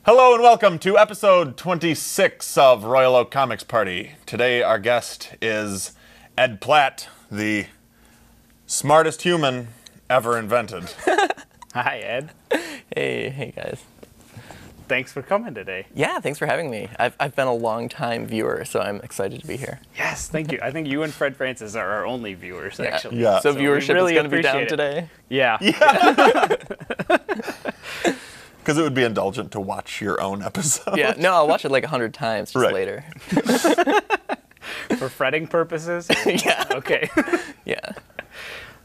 Hello and welcome to episode 26 of Royal Oak Comics Party. Today our guest is Ed Platt, the smartest human ever invented. Hi, Ed. Hey guys. Thanks for coming today. Yeah, thanks for having me. I've been a long-time viewer, so I'm excited to be here. Yes, thank you. I think you and Fred Francis are our only viewers, actually. Yeah. So viewership really is going to be down appreciate today? Yeah. Because it would be indulgent to watch your own episode. Yeah, no, I'll watch it like 100 times just Right. later. For fretting purposes? Yeah. Okay. Yeah.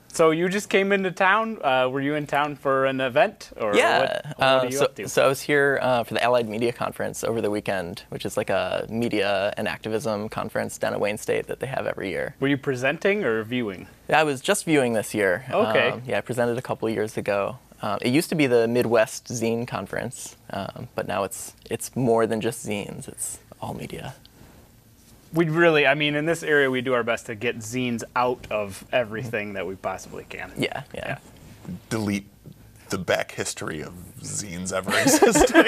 So you just came into town. Were you in town for an event? Or Yeah. what are you up to? So I was here for the Allied Media Conference over the weekend, which is like a media and activism conference down at Wayne State that they have every year. Were you presenting or viewing? I was just viewing this year. Okay. Yeah, I presented a couple years ago. It used to be the Midwest Zine Conference, but now it's more than just zines. It's all media. In this area, we do our best to get zines out of everything that we possibly can. Yeah. Delete the back history of zines ever existing.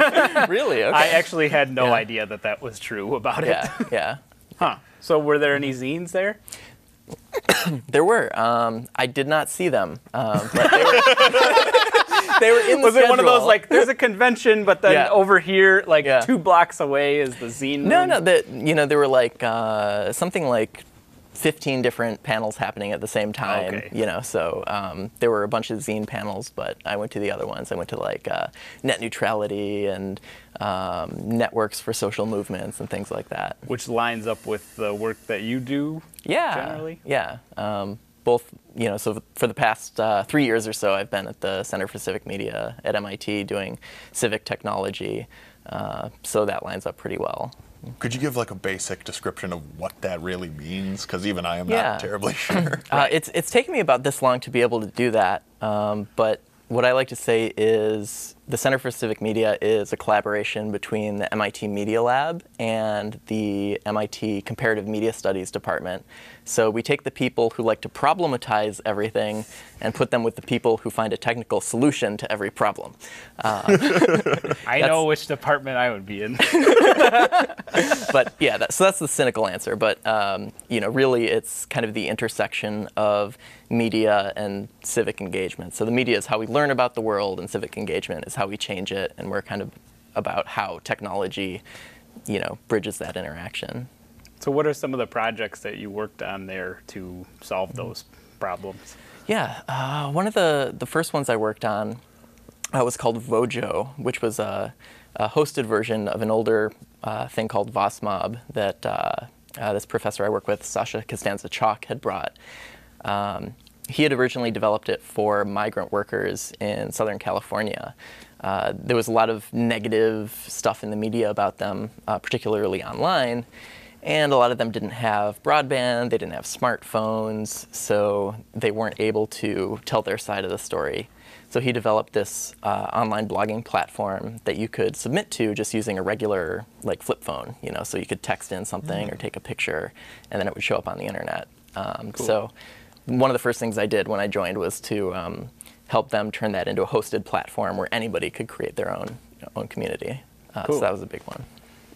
Really? Okay. I actually had no Yeah. idea that was true about it. Yeah. Huh. So were there any zines there? There were. I did not see them, but they were in the Was it one of those, schedule. like, there's a convention, but then Yeah. over here, like, Yeah. 2 blocks away is the zine No, room? no. There were like something like 15 different panels happening at the same time. Okay. So there were a bunch of zine panels, but I went to the other ones. I went to like net neutrality and networks for social movements and things like that. Which lines up with the work that you do generally? Yeah. Both, so for the past 3 years or so, I've been at the Center for Civic Media at MIT doing civic technology. So that lines up pretty well. Could you give like a basic description of what that really means? Because even I am Yeah. not terribly sure. It's taken me about this long to be able to do that, but what I like to say is the Center for Civic Media is a collaboration between the MIT Media Lab and the MIT Comparative Media Studies Department. So we take the people who like to problematize everything and put them with the people who find a technical solution to every problem. I know which department I would be in. But yeah, so that's the cynical answer. But really, it's kind of the intersection of media and civic engagement. So the media is how we learn about the world, and civic engagement is how we change it. And we're kind of about how technology, bridges that interaction. So what are some of the projects that you worked on there to solve those problems? Yeah, one of the first ones I worked on was called Vojo, which was a hosted version of an older thing called VOSMob that this professor I work with, Sasha Costanza-Chalk, had brought. He had originally developed it for migrant workers in Southern California. There was a lot of negative stuff in the media about them, particularly online. And a lot of them didn't have broadband, they didn't have smartphones, so they weren't able to tell their side of the story. So he developed this online blogging platform that you could submit to just using a regular flip phone, so you could text in something or take a picture, and then it would show up on the internet. Cool. So one of the first things I did when I joined was to help them turn that into a hosted platform where anybody could create their own community. Cool. So that was a big one.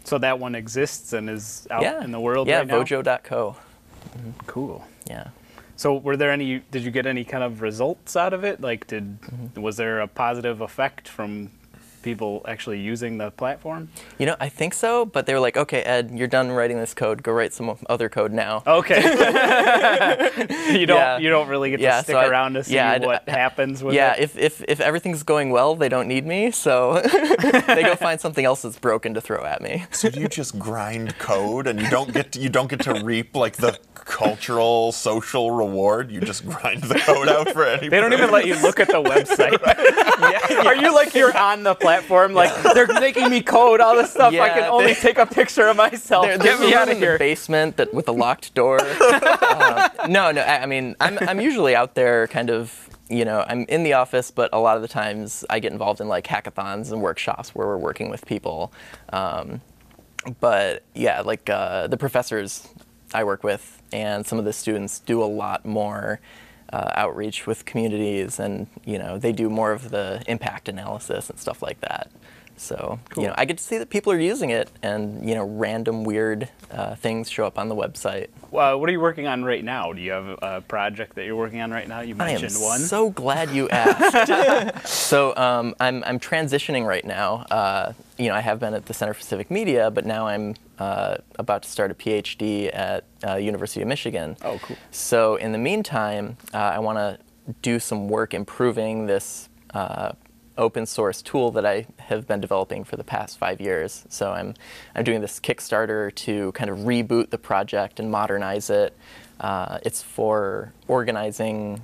So that one exists and is out in the world yeah, right now? Vojo.co. Cool. Yeah. So did you get any kind of results out of it? Like, was there a positive effect from people actually using the platform? I think so, but they were like, okay, Ed, you're done writing this code. Go write some other code now. Okay. You don't really get to stick around to see what happens with it? Yeah, if everything's going well, they don't need me, so they go find something else that's broken to throw at me. So do you just grind code and you don't get to reap like the cultural, social reward? You just grind the code out for anybody. They don't even let you look at the website. Are you like you're on the platform? Like, they're making me code all this stuff. I can only take a picture of myself. Get me out of here. In the basement with a locked door. No. I'm usually out there kind of, I'm in the office, but a lot of the times I get involved in like hackathons and workshops where we're working with people. But yeah, the professors I work with and some of the students do a lot more outreach with communities, and they do more of the impact analysis and stuff like that. So, Cool. I get to see that people are using it, and, random weird things show up on the website. What are you working on right now? Do you have a project that you're working on right now? You mentioned one. I am so glad you asked. So I'm transitioning right now. I have been at the Center for Civic Media, but now I'm about to start a PhD at University of Michigan. Oh, cool. So in the meantime, I want to do some work improving this open source tool that I have been developing for the past 5 years. So I'm doing this Kickstarter to kind of reboot the project and modernize it. It's for organizing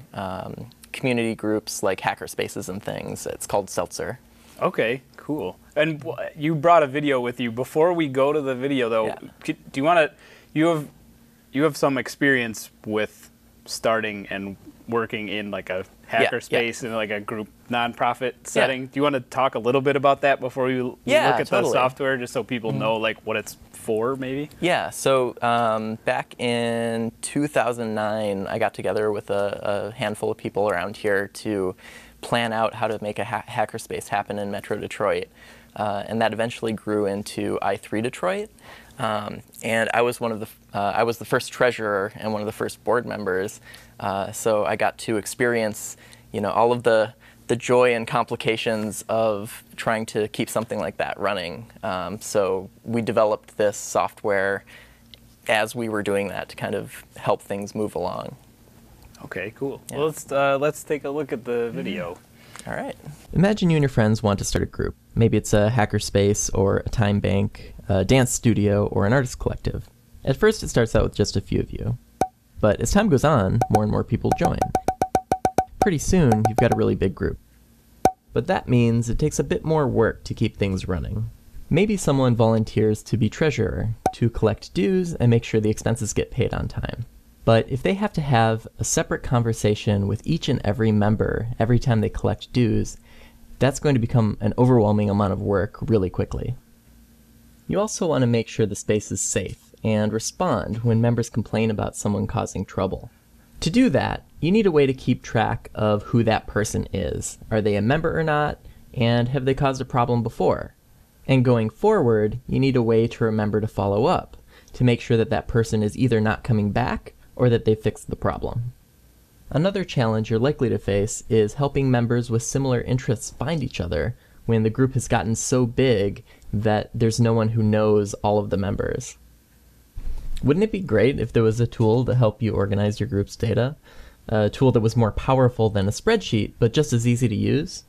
community groups like hackerspaces and things. It's called Seltzer. Okay, cool. And you brought a video with you. Before we go to the video, though, Yeah. do you want to? You have some experience with starting and working in like a hackerspace in like a group nonprofit setting. Do you want to talk a little bit about that before we look at the software, just so people know like what it's for, maybe? Yeah. So back in 2009, I got together with a handful of people around here to plan out how to make a hackerspace happen in Metro Detroit, and that eventually grew into I3 Detroit. And I was I was the first treasurer and one of the first board members. So I got to experience, all of the joy and complications of trying to keep something like that running. So we developed this software as we were doing that to kind of help things move along. Okay, cool. Yeah. Well, let's take a look at the video. All right. Imagine you and your friends want to start a group. Maybe it's a hackerspace or a time bank, a dance studio, or an artist collective. At first, it starts out with just a few of you. But as time goes on, more and more people join. Pretty soon, you've got a really big group. But that means it takes a bit more work to keep things running. Maybe someone volunteers to be treasurer, to collect dues and make sure the expenses get paid on time. But if they have to have a separate conversation with each and every member every time they collect dues, that's going to become an overwhelming amount of work really quickly. You also want to make sure the space is safe and respond when members complain about someone causing trouble. To do that, you need a way to keep track of who that person is. Are they a member or not? And have they caused a problem before? And going forward, you need a way to remember to follow up, to make sure that that person is either not coming back or that they fixed the problem. Another challenge you're likely to face is helping members with similar interests find each other when the group has gotten so big that there's no one who knows all of the members. Wouldn't it be great if there was a tool to help you organize your group's data? A tool that was more powerful than a spreadsheet, but just as easy to use?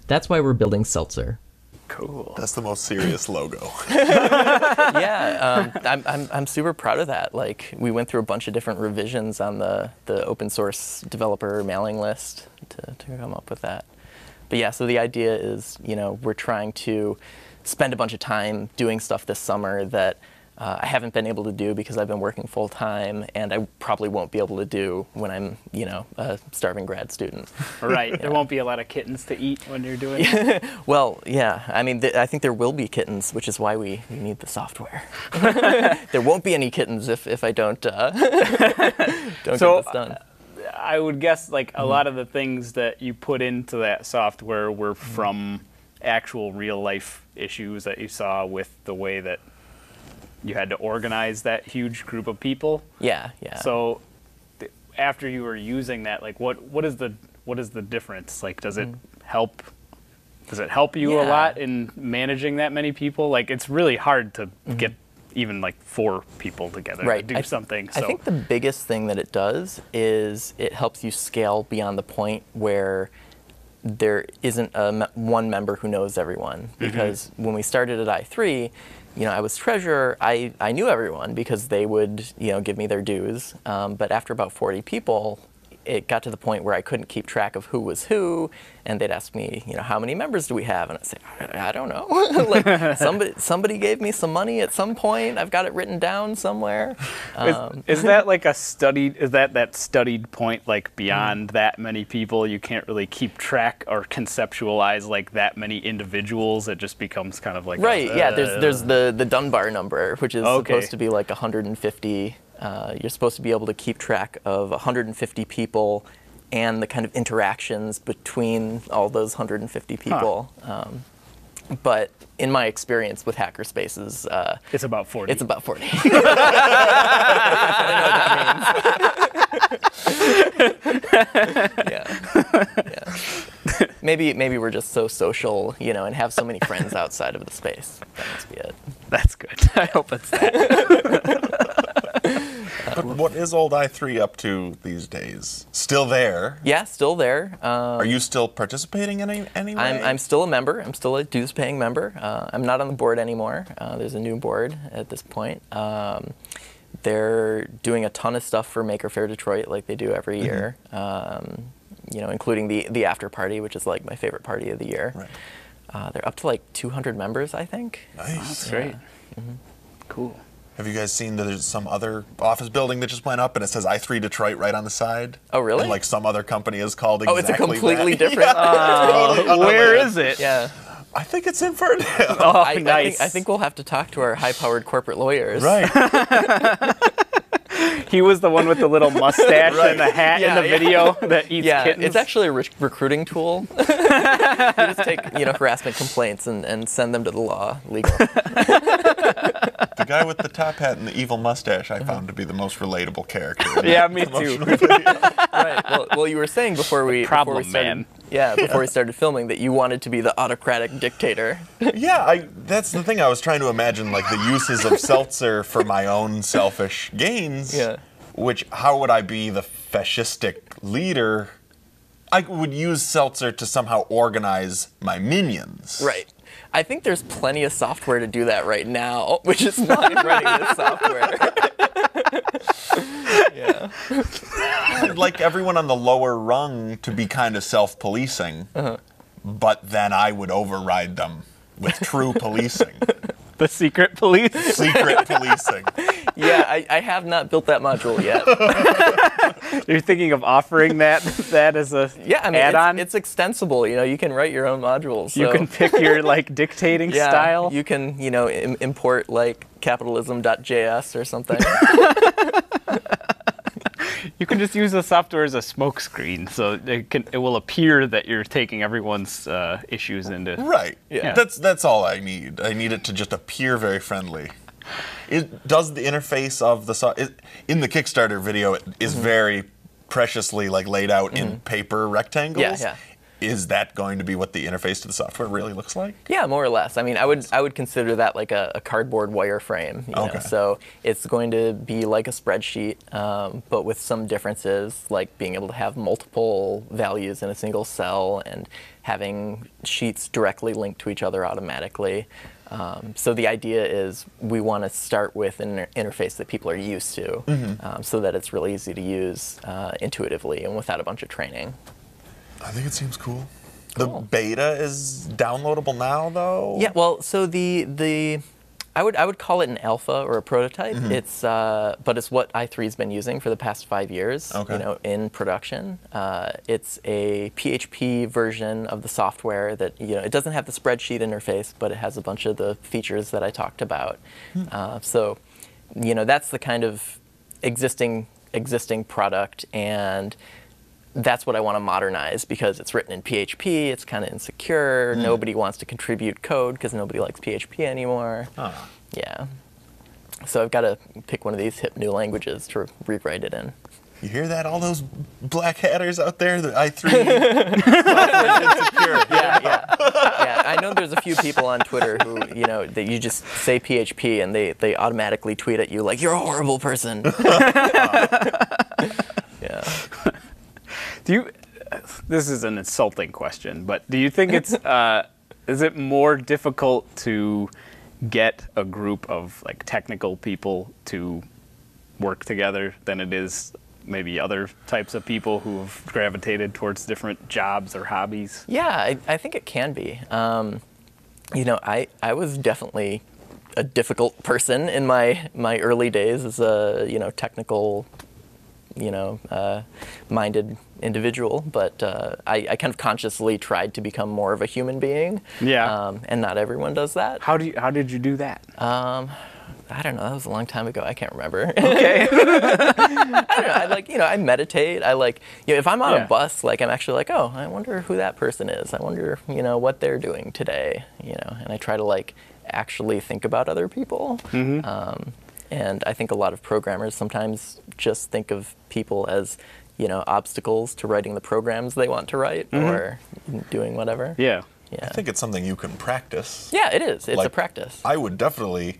That's why we're building Seltzer. Cool. That's the most serious logo. Yeah, I'm super proud of that. Like, we went through a bunch of different revisions on the open source developer mailing list to come up with that. But yeah, so the idea is, we're trying to spend a bunch of time doing stuff this summer that I haven't been able to do because I've been working full time, and I probably won't be able to do when I'm, a starving grad student. Right. Yeah. There won't be a lot of kittens to eat when you're doing it. Well, yeah. I mean, I think there will be kittens, which is why we need the software. There won't be any kittens if I don't get this done. I would guess like a lot of the things that you put into that software were from actual real life issues that you saw with the way that you had to organize that huge group of people. Yeah. So after you were using that, like what is the difference? Like, does it help? Does it help you a lot in managing that many people? Like, it's really hard to get even like 4 people together to do something. So I think the biggest thing that it does is it helps you scale beyond the point where there isn't one member who knows everyone. Because when we started at I3, I was treasurer. I knew everyone because they would, give me their dues. But after about 40 people, it got to the point where I couldn't keep track of who was who, and they'd ask me, how many members do we have? And I'd say, I don't know. Like somebody gave me some money at some point. I've got it written down somewhere. Is that like a studied? Is that studied point? Like beyond that many people, you can't really keep track or conceptualize like that many individuals. It just becomes kind of like There's the Dunbar number, which is supposed to be like 150. You're supposed to be able to keep track of 150 people and the kind of interactions between all those 150 people. But in my experience with hackerspaces, It's about 40. it's about 40. Yeah. Maybe we're just so social, and have so many friends outside of the space. That must be it. That's good. I hope it's that. What is old I3 up to these days? Still there? Yeah, still there. Are you still participating in any way? I'm still a member. I'm still a dues-paying member. I'm not on the board anymore. There's a new board at this point. They're doing a ton of stuff for Maker Faire Detroit, like they do every year. Including the after party, which is like my favorite party of the year. Right. They're up to like 200 members, I think. Nice. That's great. Mm-hmm. Cool. Have you guys seen that there's some other office building that just went up and it says I3 Detroit right on the side? Oh, really? And like some other company is called Oh, exactly it's a completely that. different. Totally Where unrelated. is it? Yeah. I think it's in Ferndale. Oh, I nice. I think we'll have to talk to our high-powered corporate lawyers. Right. He was the one with the little mustache Right. and the hat Yeah, in the yeah. video that eats Yeah, kittens. it's actually a recruiting tool. We just take harassment complaints and send them to the legal. The guy with the top hat and the evil mustache I found to be the most relatable character. in Yeah, that me too. promotional video. Right. Well, you were saying before we Problem started, man. Yeah, before we started filming that you wanted to be the autocratic dictator. Yeah, that's the thing. I was trying to imagine like the uses of Seltzer for my own selfish gains. Yeah. Which, how would I be the fascistic leader? I would use Seltzer to somehow organize my minions. Right. I think there's plenty of software to do that right now, which is not running this software. Yeah. I'd like everyone on the lower rung to be kind of self-policing, but then I would override them with true policing. The secret police. Secret policing. Yeah, I have not built that module yet. You're thinking of offering that as a Yeah, I mean, add-on? it's extensible. You can write your own modules. You so- can pick your dictating yeah, style. You can, import like capitalism.js or something. You can just use the software as a smokescreen, so it will appear that you're taking everyone's issues into. Right. Yeah. That's all I need. I need it to just appear very friendly. Does the interface of the in the Kickstarter video it is very preciously laid out in paper rectangles? Yeah. Is that going to be what the interface to the software really looks like? Yeah, more or less. I mean, I would consider that like a cardboard wireframe. You know? Okay. So it's going to be like a spreadsheet, but with some differences, like being able to have multiple values in a single cell and having sheets directly linked to each other automatically. So the idea is we want to start with an interface that people are used to, so that it's really easy to use intuitively and without a bunch of training. I think it seems cool. Cool. The beta is downloadable now, though? Yeah, well, so I would call it an alpha or a prototype. It's but it's what i3's been using for the past 5 years. Okay. In production. It's a PHP version of the software that it doesn't have the spreadsheet interface, but it has a bunch of the features that I talked about. So, that's the kind of existing product, and that's what I want to modernize because it's written in PHP. It's kind of insecure. Nobody wants to contribute code because nobody likes PHP anymore. Oh. Yeah. So I've got to pick one of these hip new languages to rewrite it in. You hear that? All those black hatters out there, the i3 software is insecure. Yeah. I know there's a few people on Twitter who, that you just say PHP and they automatically tweet at you like, you're a horrible person. Yeah. This is an insulting question, but do you think it's is it more difficult to get a group of technical people to work together than it is maybe other types of people who have gravitated towards different jobs or hobbies? Yeah, I think it can be. I was definitely a difficult person in my early days as a technical minded individual, but I kind of consciously tried to become more of a human being. Yeah. And not everyone does that. How did you do that? I don't know. That was a long time ago. I can't remember. Okay. I don't know. I like, I meditate. I like, if I'm on a bus, like, I'm actually like, oh, I wonder who that person is. I wonder, what they're doing today, and I try to, like, actually think about other people. And I think a lot of programmers sometimes just think of people as, obstacles to writing the programs they want to write or doing whatever. Yeah. I think it's something you can practice. Yeah, it is. It's Like, a practice. I would definitely,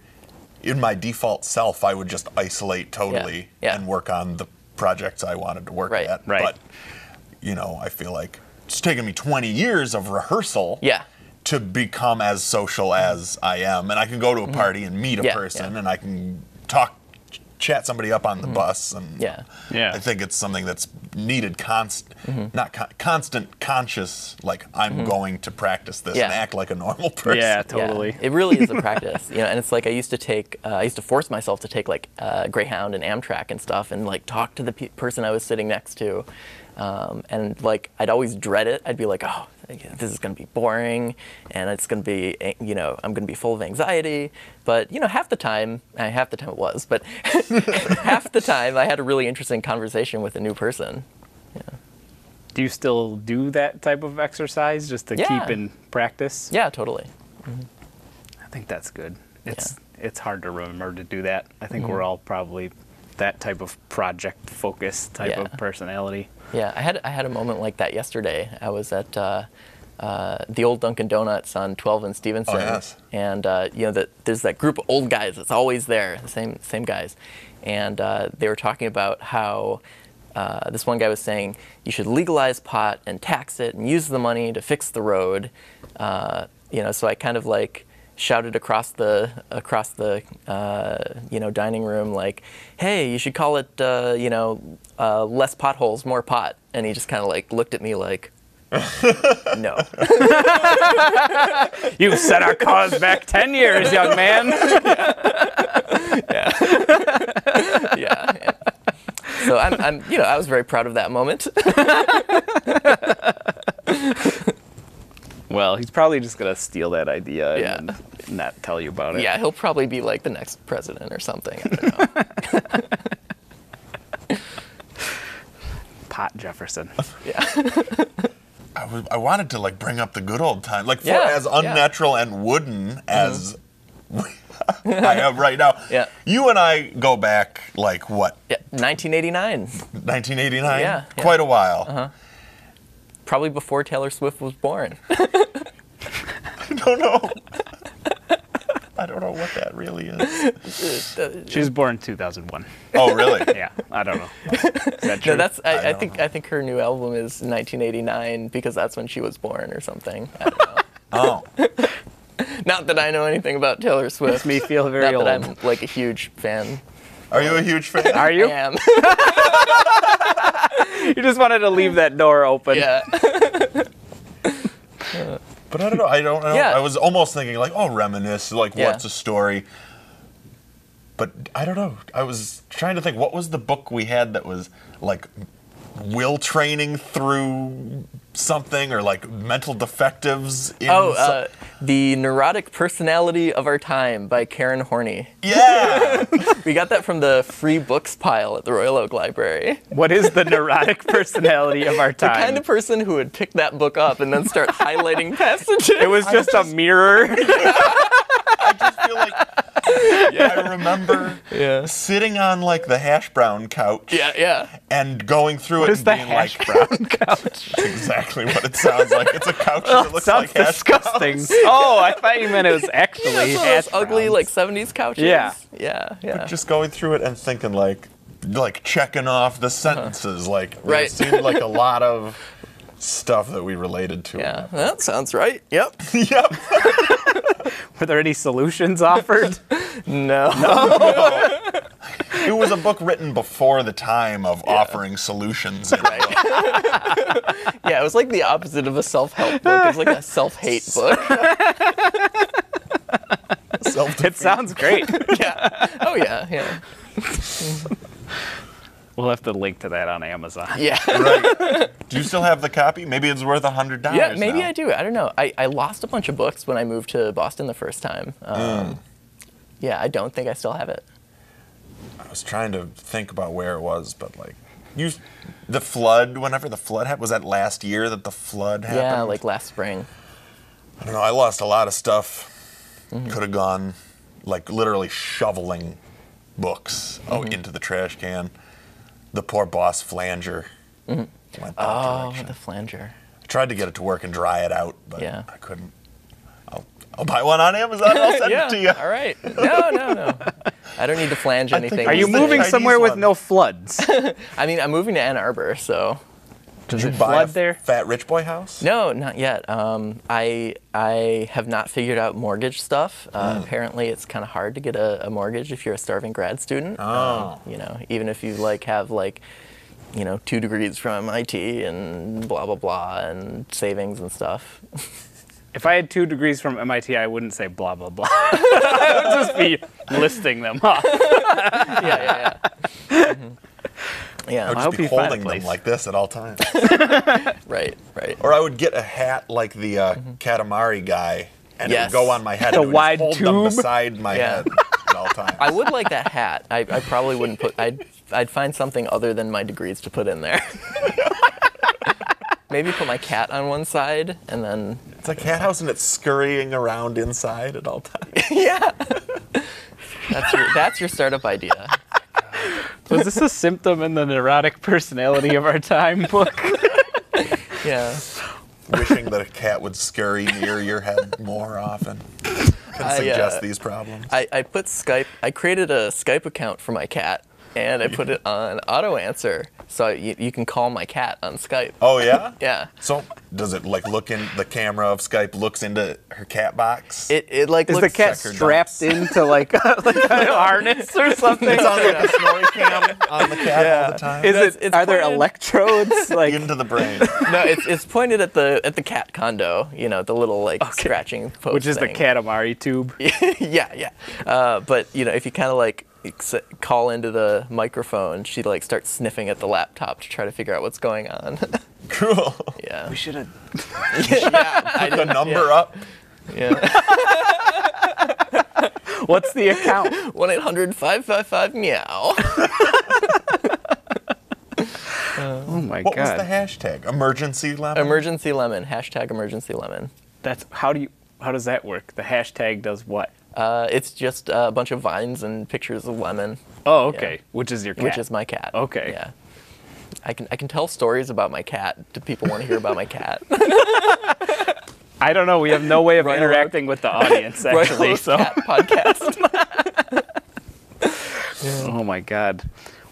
in my default self, I would just isolate totally and work on the projects I wanted to work at. Right. But, I feel like it's taken me 20 years of rehearsal to become as social as I am. And I can go to a party and meet a person and I can chat somebody up on the bus. And I think it's something that's needed constant conscious, like I'm going to practice this and act like a normal person. Yeah, totally. Yeah. It really is a practice, and it's like I used to force myself to take like Greyhound and Amtrak and stuff and like talk to the person I was sitting next to. And like I'd always dread it. I'd be like, oh, this is going to be boring, and it's going to be, I'm going to be full of anxiety. But half the time it was, but half the time I had a really interesting conversation with a new person. Yeah. Do you still do that type of exercise just to keep in practice? Yeah, totally. I think that's good. It's hard to remember to do that. I think we're all probably that type of project-focused type of personality. Yeah, I had a moment like that yesterday. I was at the old Dunkin' Donuts on 12 and Stevenson. Oh, yes. And there's that group of old guys that's always there, the same guys. And they were talking about how this one guy was saying you should legalize pot and tax it and use the money to fix the road. So I kind of like shouted across the dining room like, hey, you should call it less potholes, more pot. And he just kind of like looked at me like, no. You set our cause back 10 years, young man. Yeah. So I was very proud of that moment. Well, he's probably just gonna steal that idea and not tell you about it. Yeah, he'll probably be like the next president or something. I don't know. Pot Jefferson. Yeah. I wanted to like bring up the good old time, like for as unnatural and wooden as I am right now. Yeah. You and I go back like what? Yeah, 1989. 1989. Yeah. Quite a while. Probably before Taylor Swift was born. I don't know. I don't know what that really is. She was born in 2001. Oh, really? Yeah, I don't know. Is that true? No, I think her new album is 1989 because that's when she was born or something. I don't know. Oh. Not that I know anything about Taylor Swift. Makes me feel very old. Not that I'm like a huge fan. Are you a huge fan? Are you? I am. You just wanted to leave that door open. Yeah. But I don't know. Yeah. I was almost thinking like, oh, reminisce, like what's a story? But I don't know. I was trying to think, what was the book we had that was like will training through something or like mental defectives in The Neurotic Personality of Our Time by Karen Horney. Yeah. We got that from the free books pile at the Royal Oak Library. What is the neurotic personality of our time? The kind of person who would pick that book up and then start highlighting passages. It was just a mirror. I just feel like I remember sitting on like the hash brown couch. Yeah. And going through What it is and the being hash like, brown couch? exactly what it sounds like. It's a couch that looks Sounds like hash disgusting. browns. Oh, I thought you meant it was actually Those hash ugly browns. like 70s couches. Yeah. Yeah. Just going through it and thinking like checking off the sentences. Like Right. it seemed like a lot of stuff that we related to. Yeah, that sounds right. Yep. Yep. Were there any solutions offered? No. It was a book written before the time of offering solutions. Right. Yeah, it was like the opposite of a self-help book. It was like a self-hate book. It sounds great. Yeah. Oh, yeah. We'll have to link to that on Amazon. Yeah. Right. Do you still have the copy? Maybe it's worth $100. Yeah, maybe now. I do. I don't know. I lost a bunch of books when I moved to Boston the first time. Yeah, I don't think I still have it. I was trying to think about where it was, but like, the flood, whenever the flood happened, was that last year that the flood happened? Yeah, like last spring. I don't know, I lost a lot of stuff. Could have gone, like, literally shoveling books into the trash can. The poor Boss flanger went that direction. The flanger. I tried to get it to work and dry it out, but Yeah. I couldn't. I'll buy one on Amazon. I'll send it to you. All right. No. I don't need to flange anything. Are you the moving Chinese somewhere with one. no floods? I mean, I'm moving to Ann Arbor, so. Did you flood buy a there? fat rich boy house? No, not yet. I have not figured out mortgage stuff. Apparently, it's kind of hard to get a mortgage if you're a starving grad student. Oh. You know, even if you like have like, 2 degrees from MIT and blah blah blah and savings and stuff. If I had 2 degrees from MIT, I wouldn't say blah, blah, blah. I would just be listing them off. Yeah. I would I just hope be you find a holding them place. like this at all times. Right. Or I would get a hat like the Katamari guy, and it Yes. would go on my head. The and it would wide just hold them tube? beside my Yeah. head at all times. I would like that hat. I probably wouldn't put. I'd find something other than my degrees to put in there. Maybe put my cat on one side and then. It's a cat house, and it's scurrying around inside at all times. Yeah. That's your startup idea. Was this a symptom in the neurotic personality of our time book? Yeah. Wishing that a cat would scurry near your head more often can suggest these problems. I put Skype. I created a Skype account for my cat, and I put it on auto answer, so you can call my cat on Skype. Oh yeah? Yeah. So does it like look in the camera of Skype looks into her cat box? It like Is looks. the cat checker strapped into like a harness or something? It's on like a snorri cam on the cat all the time. It's Are there pointed- electrodes? Like, Into the brain. No, it's pointed at the cat condo. The little like scratching post which is the thing. Katamari tube. Yeah. But if you kind of like call into the microphone, she like starts sniffing at the laptop to try to figure out what's going on. Cool. Yeah. We should have. Put the number up. Yeah. What's the account? 1-800-555-meow. Oh my What was god. the hashtag? Emergency lemon? Emergency lemon. Hashtag emergency lemon. That's how does that work? The hashtag does what? It's just a bunch of vines and pictures of lemon, Oh, okay. Which is your cat? which is my cat. Okay. Yeah. I can tell stories about my cat. Do people want to hear about my cat? I don't know. We have no way of Right interacting with the audience, actually. Right, So. cat podcast. Oh my god.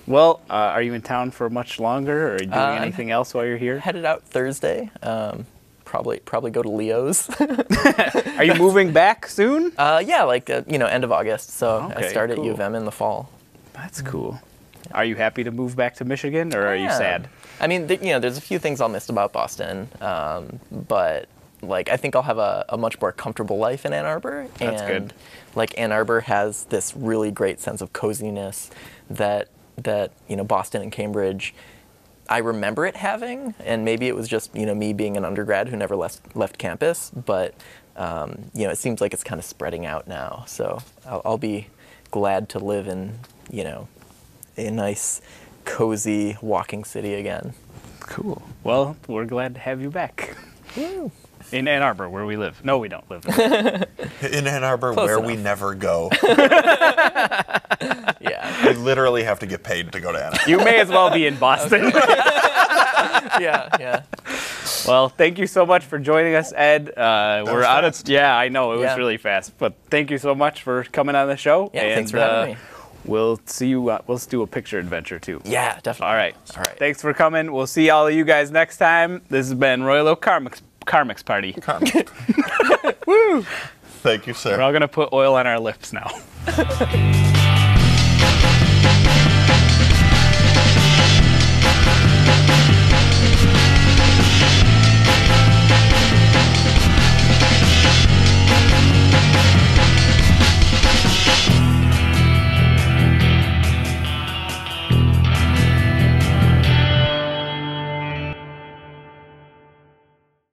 Well, are you in town for much longer, or are you doing anything else while you're here? Headed out Thursday. Probably go to Leo's. Are you moving back soon? Yeah, like end of August. So I Okay, start at cool. U of M in the fall. That's cool. Are you happy to move back to Michigan, or are you Yeah. sad? I mean, there's a few things I'll miss about Boston, but like I think I'll have a much more comfortable life in Ann Arbor. That's and good. like Ann Arbor has this really great sense of coziness that Boston and Cambridge, I remember it having, and maybe it was just me being an undergrad who never left campus, but it seems like it's kind of spreading out now. So I'll be glad to live in a nice, cozy walking city again. Cool. Well, we're glad to have you back. Woo. In Ann Arbor, where we live. No, we don't live there. In Ann Arbor, Close where enough. we never go. Yeah. We literally have to get paid to go to Ann Arbor. You may as well be in Boston. Yeah. Well, thank you so much for joining us, Ed. We're was out of. fast. Yeah, I know it was Yeah. really fast, but thank you so much for coming on the show. Yeah, and, thanks for having me. We'll see you. We'll do a picture adventure too. Yeah, definitely. All right. All right. Thanks for coming. We'll see all of you guys next time. This has been Royal Oak Comix Party. Woo! Thank you, sir. We're all gonna put oil on our lips now.